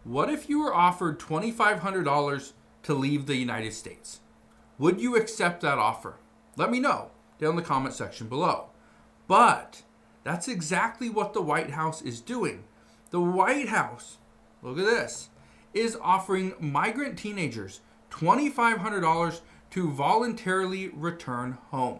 What if you were offered $2,500 to leave the United States? Would you accept that offer? Let me know down in the comment section below. But that's exactly what the White House is doing. The White House, look at this, is offering migrant teenagers $2,500 to voluntarily return home.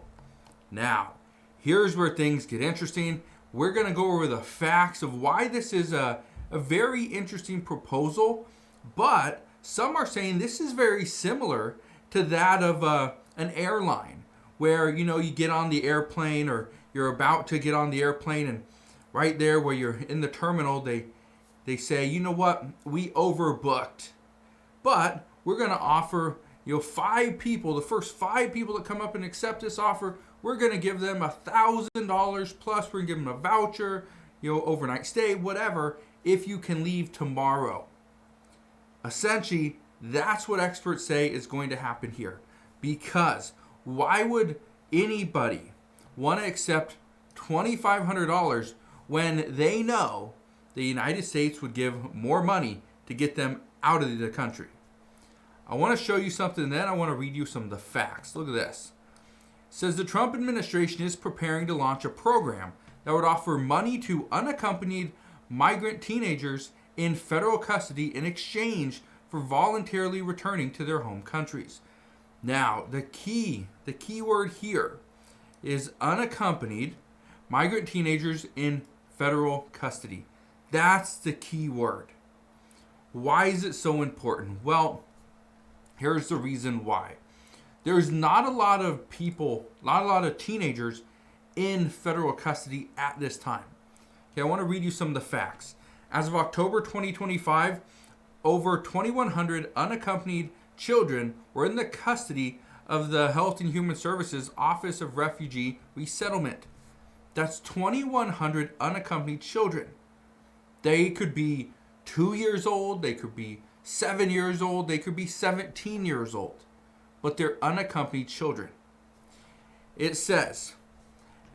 Now, here's where things get interesting. We're going to go over the facts of why this is a very interesting proposal, but some are saying this is very similar to that of an airline, where you get on the airplane, or you're about to get on the airplane, and right there where you're in the terminal, they say, you know what, we overbooked, but we're going to offer 5 people, the first 5 people that come up and accept this offer, we're going to give them $1,000 plus. We're going to give them a voucher, overnight stay, whatever, if you can leave tomorrow. Essentially, that's what experts say is going to happen here. Because why would anybody want to accept $2,500 when they know the United States would give more money to get them out of the country? I want to show you something, then I want to read you some of the facts. Look at this. It says the Trump administration is preparing to launch a program that would offer money to unaccompanied migrant teenagers in federal custody in exchange for voluntarily returning to their home countries. Now, the key word here is unaccompanied migrant teenagers in federal custody. That's the key word. Why is it so important? Well, here's the reason why. There's not a lot of people, not a lot of teenagers in federal custody at this time. Okay, I want to read you some of the facts. As of October 2025, over 2,100 unaccompanied children were in the custody of the Health and Human Services Office of Refugee Resettlement. That's 2,100 unaccompanied children. They could be 2 years old, they could be 7 years old, they could be 17 years old, but they're unaccompanied children. It says,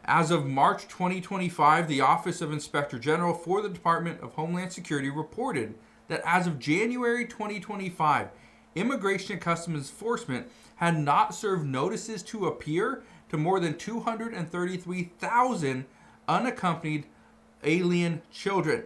as of March 2025, the Office of Inspector General for the Department of Homeland Security reported that as of January 2025, Immigration and Customs Enforcement had not served notices to appear to more than 233,000 unaccompanied alien children.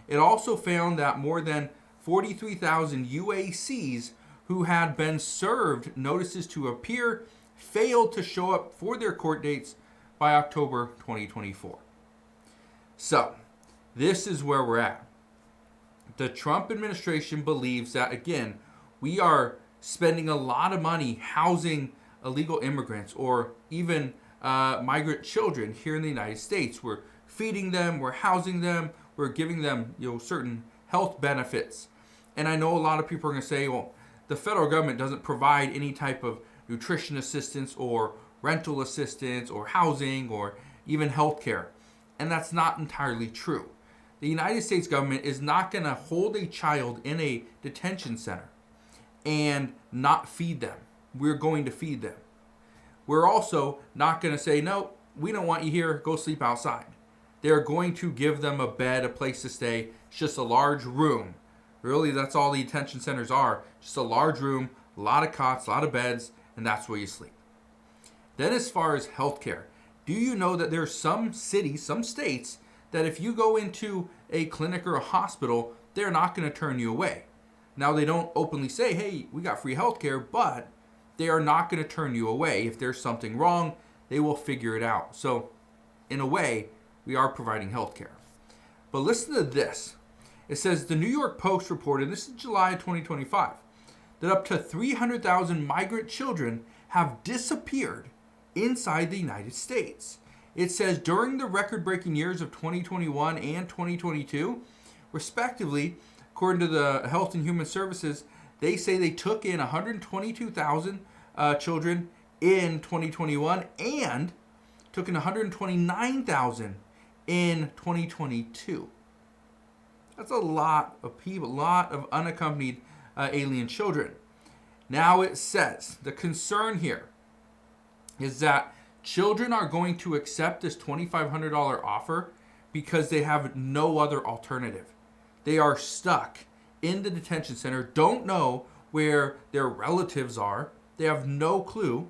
It also found that more than 43,000 UACs who had been served notices to appear failed to show up for their court dates by October 2024. So, this is where we're at. The Trump administration believes that, again, we are spending a lot of money housing illegal immigrants or even migrant children here in the United States. We're feeding them, we're housing them, we're giving them certain health benefits. And I know a lot of people are going to say, well, the federal government doesn't provide any type of nutrition assistance or rental assistance or housing or even health care. And that's not entirely true. The United States government is not going to hold a child in a detention center and not feed them. We're going to feed them. We're also not going to say, no, we don't want you here, go sleep outside. They're going to give them a bed, a place to stay. It's just a large room. Really, that's all the detention centers are. Just a large room, a lot of cots, a lot of beds, and that's where you sleep. Then as far as healthcare, do you know that there are some cities, some states, that if you go into a clinic or a hospital, they're not going to turn you away. Now, they don't openly say, hey, we got free healthcare, but they are not going to turn you away. If there's something wrong, they will figure it out. So, in a way, we are providing healthcare. But listen to this. It says the New York Post reported, this is July 2025, that up to 300,000 migrant children have disappeared inside the United States. It says during the record-breaking years of 2021 and 2022, respectively, according to the Health and Human Services, they say they took in 122,000 children in 2021 and took in 129,000 in 2022. That's a lot of people, a lot of unaccompanied alien children. Now it says the concern here is that children are going to accept this $2,500 offer because they have no other alternative. They are stuck in the detention center don't know where their relatives are. They have no clue.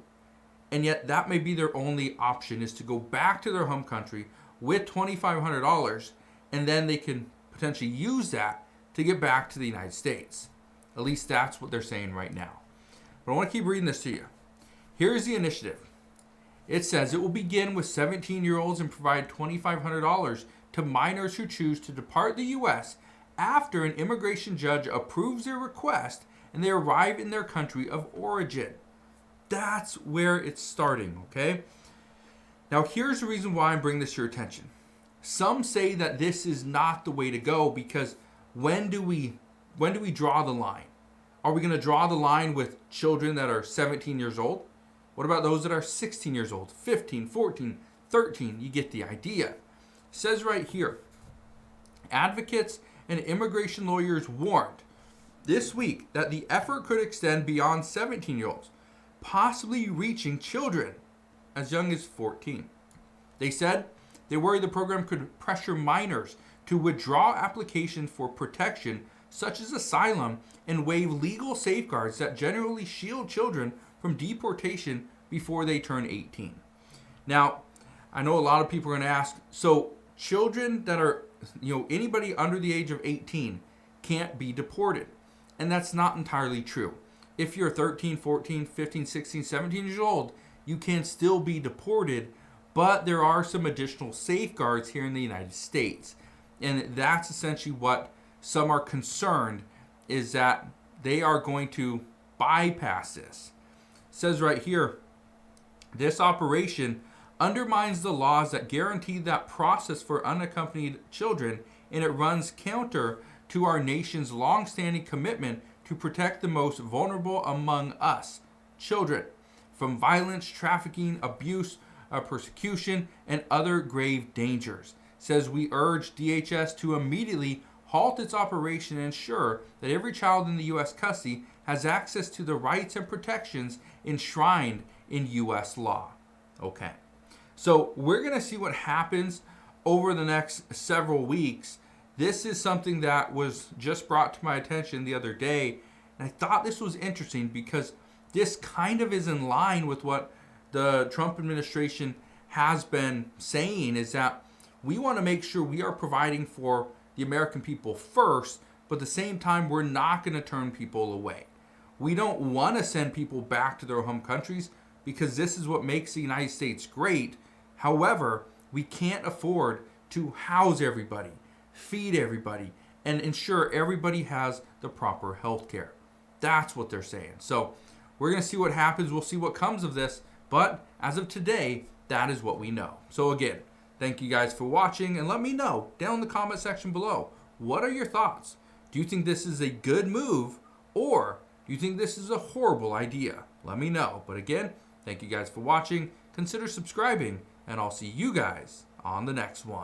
And yet that may be their only option, is to go back to their home country with $2,500, and then they can potentially use that to get back to the United States. At least that's what they're saying right now. But I want to keep reading this to you. Here's the initiative. It says it will begin with 17-year-olds and provide $2,500 to minors who choose to depart the U.S. after an immigration judge approves their request and they arrive in their country of origin. That's where it's starting, okay? Now, here's the reason why I'm bringing this to your attention. Some say that this is not the way to go because when do we draw the line? Are we going to draw the line with children that are 17 years old? What about those that are 16 years old, 15, 14, 13? You get the idea. It says right here, advocates and immigration lawyers warned this week that the effort could extend beyond 17-year-olds, possibly reaching children as young as 14. They said they worry the program could pressure minors to withdraw applications for protection such as asylum and waive legal safeguards that generally shield children from deportation before they turn 18. Now, I know a lot of people are going to ask, so children that are, anybody under the age of 18 can't be deported. And that's not entirely true. If you're 13, 14, 15, 16, 17 years old, you can still be deported, but there are some additional safeguards here in the United States. And that's essentially what some are concerned, is that they are going to bypass this. It says right here, this operation undermines the laws that guarantee that process for unaccompanied children, and it runs counter to our nation's long-standing commitment to protect the most vulnerable among us, children, from violence, trafficking, abuse, persecution, and other grave dangers. It says we urge DHS to immediately halt its operation and ensure that every child in the U.S. custody has access to the rights and protections enshrined in U.S. law. Okay, so we're going to see what happens over the next several weeks. This is something that was just brought to my attention the other day, and I thought this was interesting because this kind of is in line with what the Trump administration has been saying, is that we want to make sure we are providing for the American people first, but at the same time, we're not going to turn people away. We don't want to send people back to their home countries because this is what makes the United States great. However, we can't afford to house everybody, feed everybody, and ensure everybody has the proper health care. That's what they're saying. So we're going to see what happens. We'll see what comes of this. But as of today, that is what we know. So again, thank you guys for watching, and let me know down in the comment section below. What are your thoughts? Do you think this is a good move, or do you think this is a horrible idea? Let me know. But again, thank you guys for watching. Consider subscribing, and I'll see you guys on the next one.